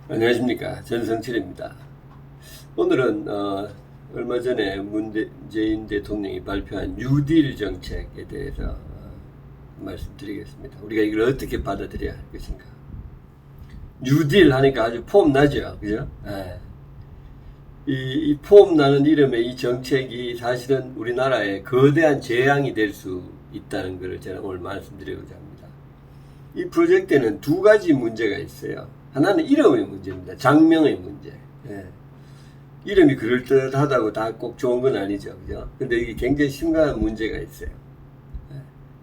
안녕하십니까. 전성철입니다. 오늘은 얼마 전에 문재인 대통령이 발표한 뉴딜 정책에 대해서 말씀드리겠습니다. 우리가 이걸 어떻게 받아들여야 할 것인가. 뉴딜 하니까 아주 폼 나죠, 그죠? 이 폼 나는 이름의 이 정책이 사실은 우리나라에 거대한 재앙이 될 수 있다는 것을 제가 오늘 말씀드리고자 합니다. 이 프로젝트에는 두 가지 문제가 있어요. 하나는 이름의 문제입니다. 장명의 문제. 이름이 그럴듯하다고 다 꼭 좋은 건 아니죠, 그죠? 근데 이게 굉장히 심각한 문제가 있어요.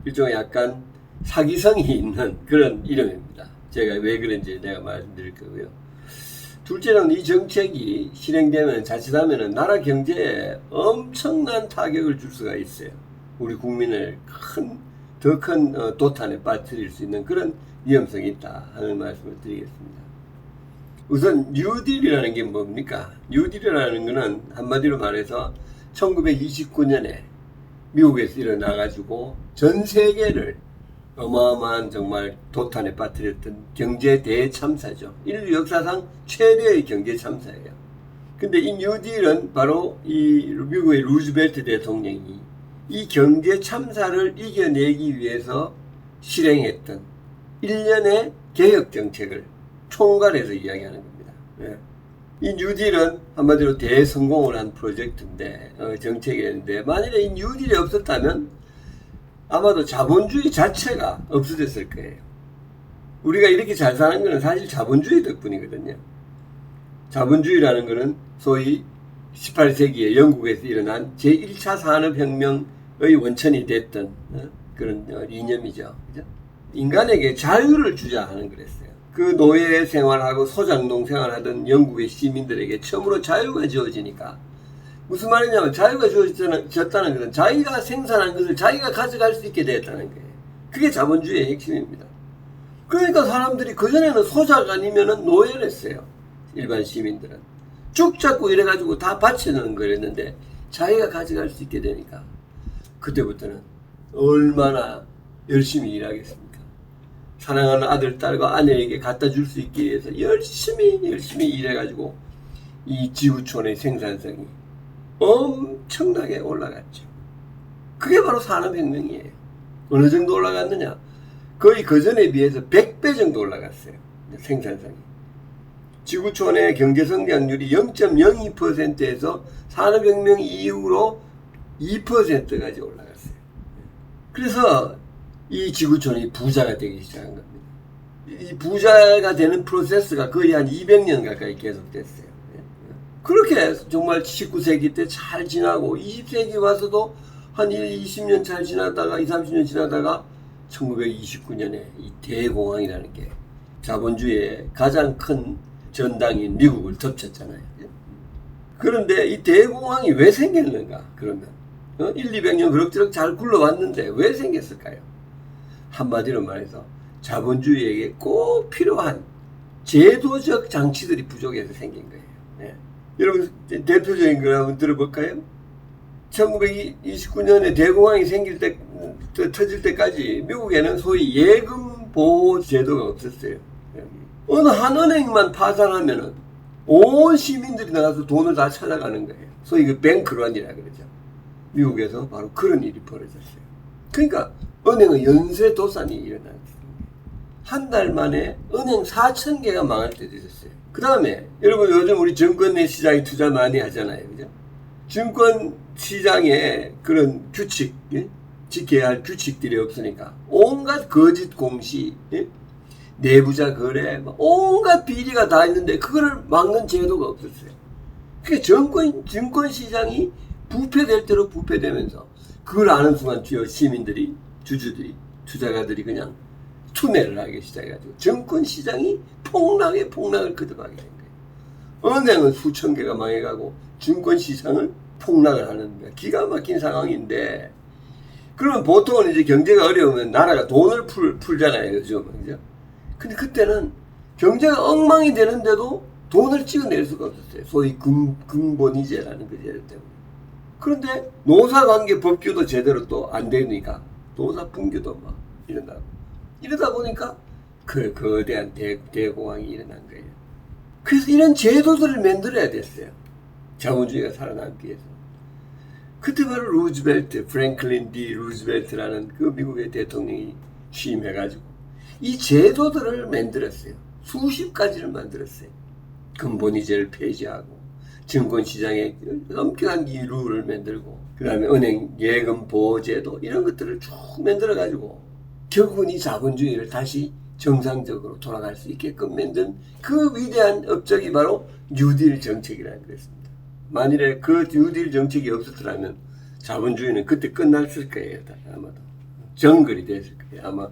일종의 약간 사기성이 있는 그런 이름입니다. 제가 왜 그런지 내가 말씀드릴 거고요. 둘째는 이 정책이 실행되면 자칫하면 나라 경제에 엄청난 타격을 줄 수가 있어요. 우리 국민을 더 큰 도탄에 빠뜨릴 수 있는 그런 위험성이 있다 하는 말씀을 드리겠습니다. 우선 뉴딜이라는 게 뭡니까? 뉴딜이라는 것은 한마디로 말해서 1929년에 미국에서 일어나가지고 전 세계를 어마어마한 정말 도탄에 빠뜨렸던 경제 대참사죠. 인류 역사상 최대의 경제 참사예요. 근데 이 뉴딜은 바로 이 미국의 루즈벨트 대통령이 이 경제 참사를 이겨내기 위해서 실행했던 일련의 개혁 정책을 총괄해서 이야기하는 겁니다. 이 뉴딜은 한마디로 대성공을 한 프로젝트인데 정책이었는데 만일에 이 뉴딜이 없었다면 아마도 자본주의 자체가 없어졌을 거예요. 우리가 이렇게 잘 사는 것은 사실 자본주의 덕분이거든요. 자본주의라는 것은 소위 18세기에 영국에서 일어난 제1차 산업혁명의 원천이 됐던 그런 이념이죠. 그죠? 인간에게 자유를 주자 하는 거랬어요. 그 노예 생활하고 소장농 생활하던 영국의 시민들에게 처음으로 자유가 주어지니까 무슨 말이냐면 자유가 주어졌다는 것은 자기가 생산한 것을 자기가 가져갈 수 있게 되었다는 거예요. 그게 자본주의의 핵심입니다. 그러니까 사람들이 그전에는 소작 아니면은 노예랬어요. 일반 시민들은. 쭉 잡고 이래가지고 다 바쳐놓은 거였는데 자기가 가져갈 수 있게 되니까 그때부터는 얼마나 열심히 일하겠습니까? 사랑하는 아들, 딸과 아내에게 갖다 줄 수 있기 위해서 열심히 일해가지고 이 지구촌의 생산성이 엄청나게 올라갔죠. 그게 바로 산업혁명이에요. 어느 정도 올라갔느냐? 거의 그전에 비해서 100배 정도 올라갔어요. 생산성이. 지구촌의 경제성장률이 0.02%에서 산업혁명 이후로 2%까지 올라갔어요. 그래서 이 지구촌이 부자가 되기 시작한 겁니다. 이 부자가 되는 프로세스가 거의 한 200년 가까이 계속됐어요. 그렇게 정말 19세기 때 잘 지나고 20세기 와서도 한 20년 잘 지나다가 30년 지나다가 1929년에 이 대공황이라는 게 자본주의의 가장 큰 전당인 미국을 덮쳤잖아요. 그런데 이 대공황이 왜 생겼는가? 그러면 200년 그럭저럭 잘 굴러왔는데 왜 생겼을까요? 한마디로 말해서 자본주의에게 꼭 필요한 제도적 장치들이 부족해서 생긴 거예요. 여러분 대표적인 걸 한번 들어볼까요? 1929년에 대공황이 터질 때까지 미국에는 소위 예금 보호 제도가 없었어요. 어느 한 은행만 파산하면은 온 시민들이 나가서 돈을 다 찾아가는 거예요. 소위 그 뱅크런이라 그러죠. 미국에서 바로 그런 일이 벌어졌어요. 그러니까 은행의 연쇄 도산이 일어났어요. 한 달 만에 은행 4,000개가 망할 때도 있었어요. 그 다음에 여러분 요즘 우리 증권 내 시장에 투자 많이 하잖아요. 그죠? 증권 시장에 그런 규칙, 지켜야 할 규칙들이 없으니까 온갖 거짓 공시, 내부자 거래, 온갖 비리가 다 있는데 그거를 막는 제도가 없었어요. 그게 증권 시장이 부패될 대로 부패되면서 그걸 아는 순간 시민들이, 주주들이, 투자가들이 그냥 투매를 하기 시작해가지고 증권 시장이 폭락을 거듭하게 된 거예요. 은행은 수천 개가 망해가고 증권 시장은 폭락을 하는 거야. 기가 막힌 상황인데 그러면 보통은 이제 경제가 어려우면 나라가 돈을 풀잖아요. 요즘. 그죠? 근데 그때는 경제가 엉망이 되는데도 돈을 찍어낼 수가 없었어요. 소위 근본이제라는 그 제도 때문에. 그런데 노사관계 법규도 제대로 또 안 되니까 노사분규도 막 이러다 보니까 그 거대한 대공황이 일어난 거예요. 그래서 이런 제도들을 만들어야 됐어요. 자본주의가 살아남기 위해서. 그때 바로 루즈벨트, 프랭클린 D 루즈벨트라는 그 미국의 대통령이 취임해가지고 이 제도들을 만들었어요. 수십 가지를 만들었어요. 근본이제를 폐지하고 증권시장에 엄격한 이 룰을 만들고 그 다음에 은행 예금 보호제도 이런 것들을 쭉 만들어가지고 결국은 이 자본주의를 다시 정상적으로 돌아갈 수 있게끔 만든 그 위대한 업적이 바로 뉴딜 정책이라는 것입니다. 만일에 그 뉴딜 정책이 없었더라면 자본주의는 그때 끝났을 거예요. 아마도 정글이 됐을 거예요. 아마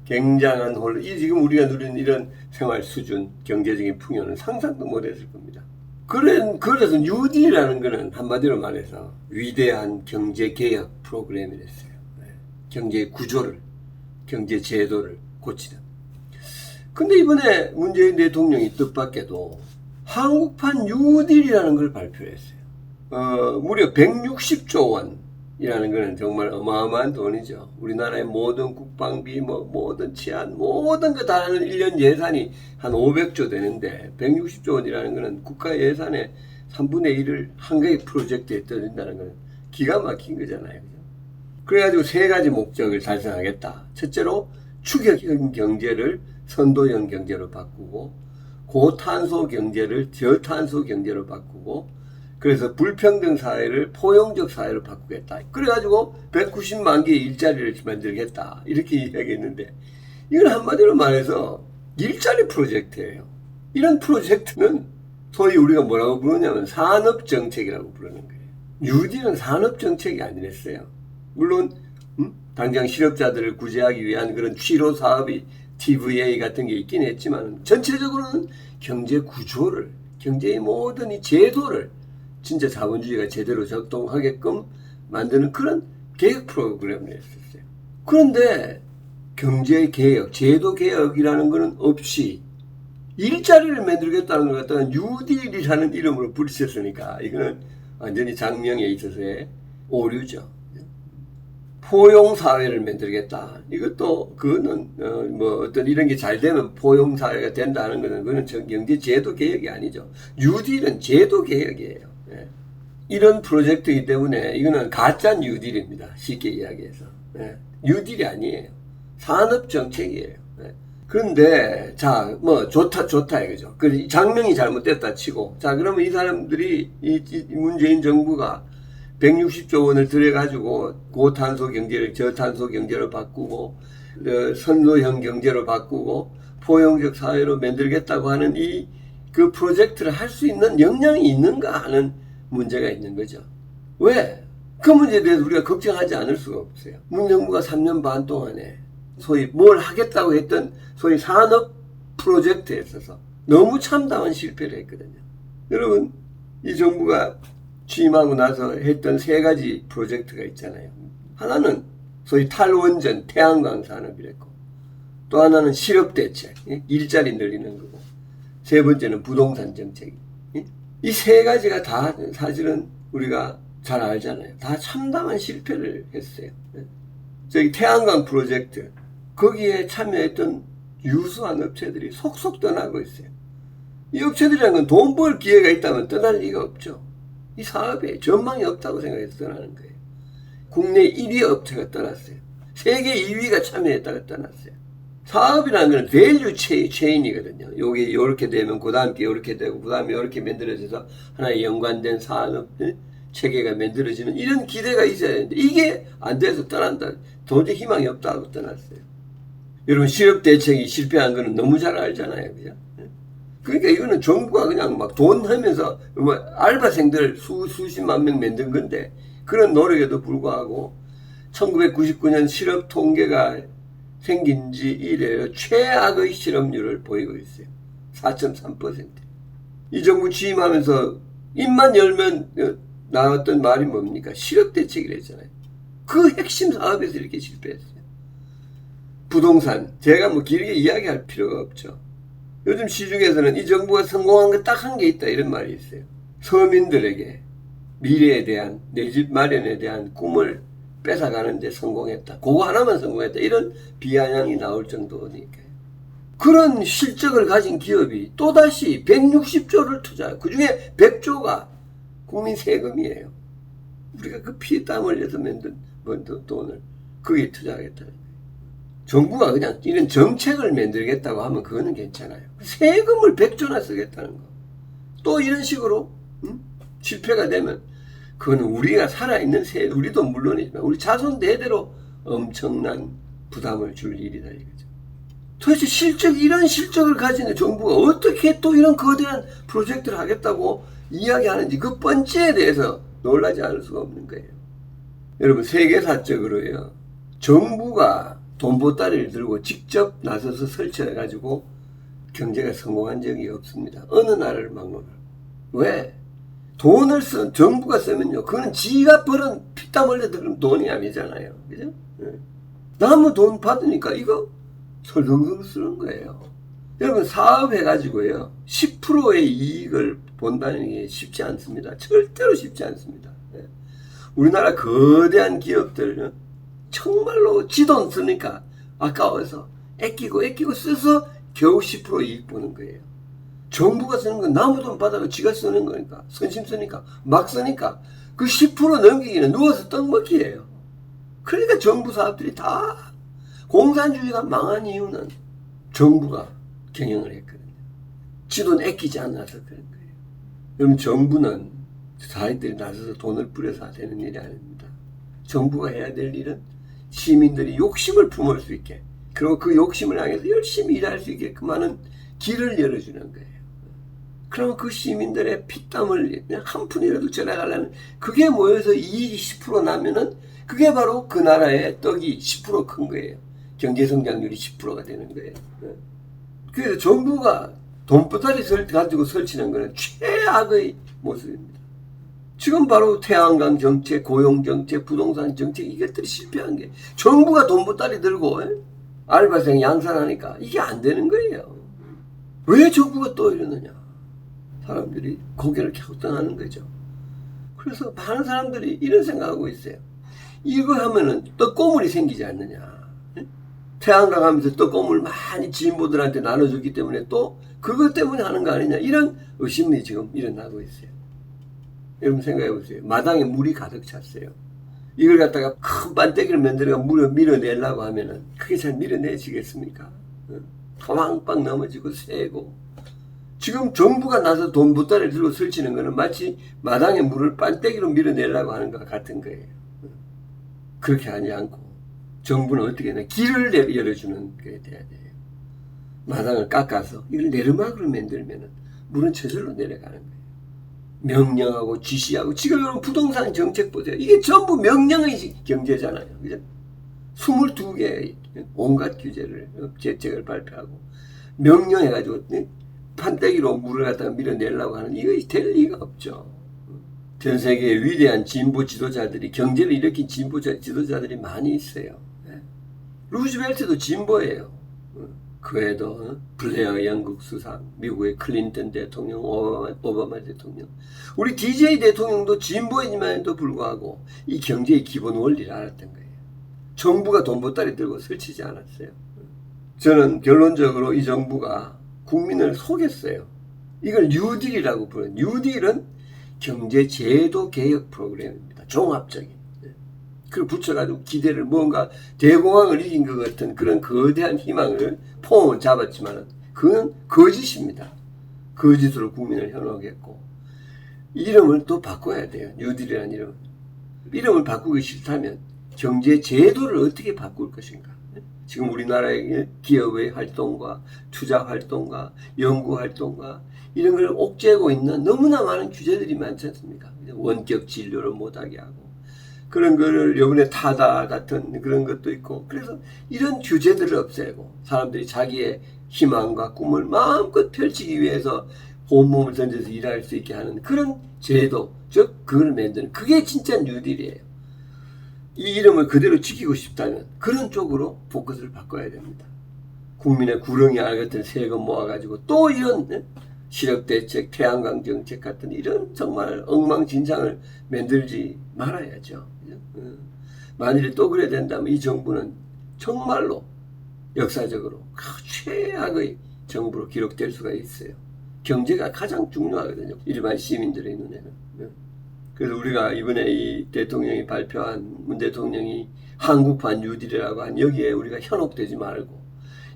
굉장한 혼란, 지금 우리가 누리는 이런 생활 수준, 경제적인 풍요는 상상도 못했을 겁니다. 그래서 뉴딜이라는 것은 한마디로 말해서 위대한 경제개혁 프로그램이랬어요. 경제 구조를, 경제 제도를 고치는. 근데 이번에 문재인 대통령이 뜻밖에도 한국판 뉴딜이라는 걸 발표했어요. 무려 160조 원이라는 것은 정말 어마어마한 돈이죠. 우리나라의 모든 국방비, 모든 치안, 모든 거 다 하는 1년 예산이 한 500조 되는데 160조 원이라는 것은 국가 예산의 3분의 1을 한 개의 프로젝트에 떠든다는 것은 기가 막힌 거잖아요. 그래가지고 세 가지 목적을 달성하겠다. 첫째로 축약형 경제를 선도형 경제로 바꾸고 고탄소 경제를 저탄소 경제로 바꾸고 그래서 불평등 사회를 포용적 사회로 바꾸겠다. 그래가지고 190만 개의 일자리를 만들겠다. 이렇게 이야기했는데 이건 한마디로 말해서 일자리 프로젝트예요. 이런 프로젝트는 소위 우리가 뭐라고 부르냐면 산업정책이라고 부르는 거예요. 뉴딜은 산업정책이 아니랬어요. 물론 당장 실업자들을 구제하기 위한 그런 취로 사업이 TVA 같은 게 있긴 했지만 전체적으로는 경제 구조를, 경제의 모든 이 제도를 진짜 자본주의가 제대로 작동하게끔 만드는 그런 개혁 프로그램을 했었어요. 그런데 경제 개혁, 제도 개혁이라는 것은 없이 일자리를 만들겠다는 걸 갖다가 뉴딜이라는 이름으로 부르셨으니까 이거는 완전히 장명에 있어서의 오류죠. 포용사회를 만들겠다. 이것도, 그거는, 어떤 이런 게 잘 되면 포용사회가 된다는 거는, 그거는 경제 제도 개혁이 아니죠. 뉴딜은 제도 개혁이에요. 예. 이런 프로젝트이기 때문에 이거는 가짜 뉴딜입니다. 쉽게 이야기해서. 예. 뉴딜이 아니에요. 산업정책이에요. 예. 그런데, 자, 좋다, 이거죠. 그 장명이 잘못됐다 치고, 자, 그러면 이 사람들이, 이 문재인 정부가 160조 원을 들여가지고 고탄소 경제를 저탄소 경제로 바꾸고 선도형 경제로 바꾸고 포용적 사회로 만들겠다고 하는 그 프로젝트를 할 수 있는 역량이 있는가 하는 문제가 있는 거죠. 왜? 그 문제에 대해서 우리가 걱정하지 않을 수가 없어요. 문 정부가 3년 반 동안에 소위 뭘 하겠다고 했던 소위 산업 프로젝트에 있어서 너무 참담한 실패를 했거든요. 여러분, 이 정부가 취임하고 나서 했던 세 가지 프로젝트가 있잖아요. 하나는 소위 탈원전 태양광 산업이랬고, 또 하나는 실업대책, 일자리 늘리는 거고, 세 번째는 부동산 정책. 이 세 가지가 다 사실은 우리가 잘 알잖아요. 다 참담한 실패를 했어요. 저기 태양광 프로젝트, 거기에 참여했던 유수한 업체들이 속속 떠나고 있어요. 이 업체들이라는 건 돈 벌 기회가 있다면 떠날 리가 없죠. 이 사업에 전망이 없다고 생각해서 떠나는 거예요. 국내 1위 업체가 떠났어요. 세계 2위가 참여했다가 떠났어요. 사업이라는 건 밸류 체인이거든요. 요게 요렇게 되면 그 다음 게 요렇게 되고 그 다음에 요렇게 만들어져서 하나의 연관된 산업 체계가 만들어지는 이런 기대가 있어야 되는데 이게 안 돼서 떠난다. 도저히 희망이 없다고 떠났어요. 여러분 실업 대책이 실패한 거는 너무 잘 알잖아요. 그죠? 그러니까 이거는 정부가 그냥 막 돈 하면서 알바생들 수십만 명 만든 건데 그런 노력에도 불구하고 1999년 실업 통계가 생긴 지 이래 최악의 실업률을 보이고 있어요. 4.3%. 이 정부 취임하면서 입만 열면 나왔던 말이 뭡니까? 실업 대책이라 했잖아요. 그 핵심 사업에서 이렇게 실패했어요. 부동산. 제가 길게 이야기할 필요가 없죠. 요즘 시중에서는 이 정부가 성공한 거 딱 한 게 있다 이런 말이 있어요. 서민들에게 미래에 대한 내 집 마련에 대한 꿈을 뺏어가는 데 성공했다. 그거 하나만 성공했다. 이런 비아냥이 나올 정도니까요. 그런 실적을 가진 기업이 또다시 160조를 투자해요. 그 중에 100조가 국민 세금이에요. 우리가 그 피땀 흘려서 만든 돈을 거기에 투자하겠다는 거예요. 정부가 그냥 이런 정책을 만들겠다고 하면 그거는 괜찮아요. 세금을 100조나 쓰겠다는 거. 또 이런 식으로 실패가 되면 그거는 우리가 살아있는 우리도 물론이지만 우리 자손 대대로 엄청난 부담을 줄 일이다 이거죠. 도대체 이런 실적을 가진 정부가 어떻게 또 이런 거대한 프로젝트를 하겠다고 이야기하는지 그 번째에 대해서 놀라지 않을 수가 없는 거예요. 여러분 세계사적으로요. 정부가 돈 보따리를 들고 직접 나서서 설치해가지고 경제가 성공한 적이 없습니다. 어느 나라를 막론하고. 왜? 돈을 정부가 쓰면요. 그거는 지가 벌은 피땀 흘려 들은 돈이 아니잖아요. 그죠? 네. 남의 돈 받으니까 이거 설렁설렁 쓰는 거예요. 여러분 사업해가지고요. 10%의 이익을 본다는 게 쉽지 않습니다. 절대로 쉽지 않습니다. 네. 우리나라 거대한 기업들 정말로 지 돈 쓰니까 아까워서 아끼고 써서 겨우 10% 이익 보는 거예요. 정부가 쓰는 건 남의 돈 받아서 지가 쓰는 거니까 선심 쓰니까 막 쓰니까 그 10% 넘기기는 누워서 떡 먹기예요. 그러니까 정부 사업들이 다 공산주의가 망한 이유는 정부가 경영을 했거든요. 지 돈 아끼지 않아서 그런 거예요. 여러분 정부는 사람들이 나서서 돈을 뿌려서 되는 일이 아닙니다. 정부가 해야 될 일은 시민들이 욕심을 품을 수 있게 그리고 그 욕심을 향해서 열심히 일할 수 있게끔 하는 길을 열어주는 거예요. 그러면 그 시민들의 피땀을 그냥 한 푼이라도 절약하려는 그게 모여서 이익이 10% 나면은 그게 바로 그 나라의 떡이 10% 큰 거예요. 경제성장률이 10%가 되는 거예요. 그래서 정부가 돈보따리 가지고 설치는 거는 최악의 모습입니다. 지금 바로 태양광 정책, 고용 정책, 부동산 정책 이것들이 실패한 게 정부가 돈보따리 들고 알바생 양산하니까 이게 안 되는 거예요. 왜 정부가 또 이러느냐? 사람들이 고개를 갸우뚱하는 거죠. 그래서 많은 사람들이 이런 생각하고 있어요. 이거 하면은 떡고물이 생기지 않느냐. 태양광 하면서 떡고물 많이 지인보들한테 나눠줬기 때문에 또 그것 때문에 하는 거 아니냐. 이런 의심이 지금 일어나고 있어요. 여러분 생각해 보세요. 마당에 물이 가득 찼어요. 이걸 갖다가 큰 반대기를 만들어가 물을 밀어내려고 하면은 그게 잘 밀어내지겠습니까? 토망빵 넘어지고 새고. 지금 정부가 나서 돈 보따리를 들고 설치는 거는 마치 마당에 물을 반대기로 밀어내려고 하는 것 같은 거예요. 그렇게 하지 않고 정부는 어떻게 하냐. 길을 열어주는 게 돼야 돼요. 마당을 깎아서 이걸 내리막으로 만들면은 물은 저절로 내려가는 거예요. 명령하고 지시하고 지금 여러분 부동산 정책 보세요. 이게 전부 명령의 경제잖아요. 그죠? 22개의 온갖 규제를 정책을 발표하고 명령해가지고 판때기로 물을 갖다가 밀어내려고 하는 이거 될 리가 없죠. 전 세계의 위대한 진보 지도자들이 경제를 일으킨 진보 지도자들이 많이 있어요. 루즈벨트도 진보예요. 그 외에도 블레어 영국 수상, 미국의 클린턴 대통령, 오바마 대통령, 우리 DJ 대통령도 진보이지만도 불구하고 이 경제의 기본 원리를 알았던 거예요. 정부가 돈 보따리 들고 설치지 않았어요. 저는 결론적으로 이 정부가 국민을 속였어요. 이걸 뉴딜이라고 부르는 뉴딜은 경제 제도 개혁 프로그램입니다. 종합적인. 그걸 붙여가지고 기대를 뭔가 대공황을 이긴 것 같은 그런 거대한 희망을 폼을 잡았지만 그건 거짓입니다. 거짓으로 국민을 현혹했고 이름을 또 바꿔야 돼요. 뉴딜이라는 이름. 이름을 바꾸기 싫다면 경제 제도를 어떻게 바꿀 것인가. 지금 우리나라의 기업의 활동과 투자 활동과 연구 활동과 이런 걸 옥죄고 있는 너무나 많은 규제들이 많지 않습니까? 원격 진료를 못하게 하고 그런 거를 요번에 타다 같은 그런 것도 있고 그래서 이런 규제들을 없애고 사람들이 자기의 희망과 꿈을 마음껏 펼치기 위해서 온몸을 던져서 일할 수 있게 하는 그런 제도 즉 그걸 만드는 그게 진짜 뉴딜이에요. 이 이름을 그대로 지키고 싶다면 그런 쪽으로 포커스를 바꿔야 됩니다. 국민의 구렁이 알 같은 세금 모아가지고 또 이런 실업대책, 태양광 정책 같은 이런 정말 엉망진창을 만들지 말아야죠. 만일에 또 그래야 된다면 이 정부는 정말로 역사적으로 최악의 정부로 기록될 수가 있어요. 경제가 가장 중요하거든요. 일반 시민들의 눈에는. 그래서 우리가 이번에 이 대통령이 발표한 문 대통령이 한국판 뉴딜이라고 한 여기에 우리가 현혹되지 말고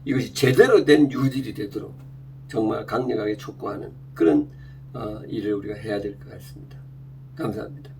이것이 제대로 된 뉴딜이 되도록 정말 강력하게 촉구하는 그런 일을 우리가 해야 될 것 같습니다. 감사합니다.